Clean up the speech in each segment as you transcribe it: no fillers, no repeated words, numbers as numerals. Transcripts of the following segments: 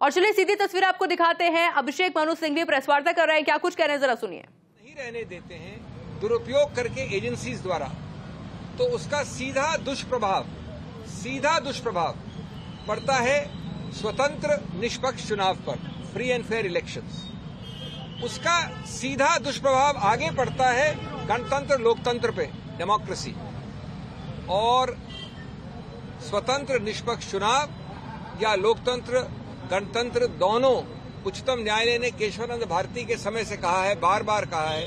और चलिए सीधी तस्वीर आपको दिखाते हैं। अभिषेक मनु सिंघवी प्रेस वार्ता कर रहे हैं, क्या कुछ कह रहे हैं जरा सुनिए। नहीं रहने देते हैं दुरुपयोग करके एजेंसीज द्वारा, तो उसका सीधा दुष्प्रभाव पड़ता है स्वतंत्र निष्पक्ष चुनाव पर, फ्री एंड फेयर इलेक्शंस। उसका सीधा दुष्प्रभाव आगे पड़ता है गणतंत्र लोकतंत्र पे, डेमोक्रेसी। और स्वतंत्र निष्पक्ष चुनाव या लोकतंत्र गणतंत्र दोनों उच्चतम न्यायालय ने केशवानंद भारती के समय से कहा है, बार बार कहा है,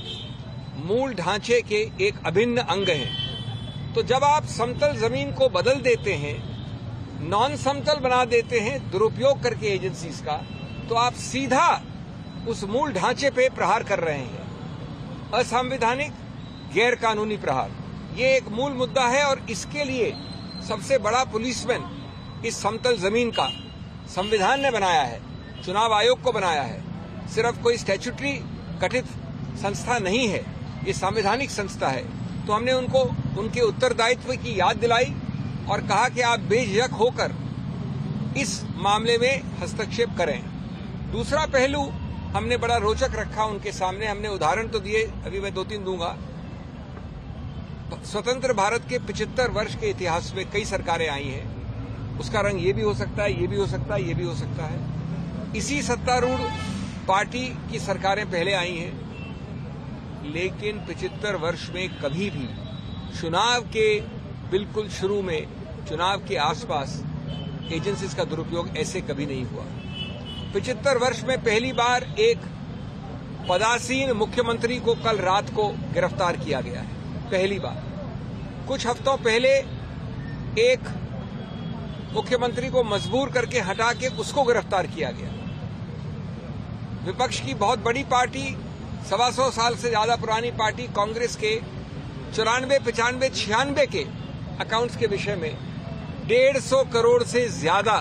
मूल ढांचे के एक अभिन्न अंग हैं। तो जब आप समतल जमीन को बदल देते हैं, नॉन समतल बना देते हैं दुरुपयोग करके एजेंसीज का, तो आप सीधा उस मूल ढांचे पे प्रहार कर रहे हैं, असंवैधानिक गैर कानूनी प्रहार। ये एक मूल मुद्दा है और इसके लिए सबसे बड़ा पुलिसमैन इस समतल जमीन का संविधान ने बनाया है, चुनाव आयोग को बनाया है। सिर्फ कोई स्टैट्यूटरी गठित संस्था नहीं है, ये संवैधानिक संस्था है। तो हमने उनको उनके उत्तरदायित्व की याद दिलाई और कहा कि आप बेझिझक होकर इस मामले में हस्तक्षेप करें। दूसरा पहलू हमने बड़ा रोचक रखा उनके सामने, हमने उदाहरण तो दिए, अभी मैं 2-3 दूंगा। स्वतंत्र भारत के 75 वर्ष के इतिहास में कई सरकारें आई हैं। उसका रंग ये भी हो सकता है, ये भी हो सकता है, ये भी हो सकता है। इसी सत्तारूढ़ पार्टी की सरकारें पहले आई हैं, लेकिन 75 वर्ष में कभी भी चुनाव के बिल्कुल शुरू में, चुनाव के आसपास एजेंसीज का दुरुपयोग ऐसे कभी नहीं हुआ। 75 वर्ष में पहली बार एक पदासीन मुख्यमंत्री को कल रात को गिरफ्तार किया गया है, पहली बार। कुछ हफ्तों पहले एक मुख्यमंत्री को मजबूर करके हटा के उसको गिरफ्तार किया गया। विपक्ष की बहुत बड़ी पार्टी, 125 साल से ज्यादा पुरानी पार्टी कांग्रेस के 94, 95, 96 के अकाउंट्स के विषय में 150 करोड़ से ज्यादा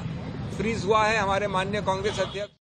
फ्रीज हुआ है। हमारे माननीय कांग्रेस अध्यक्ष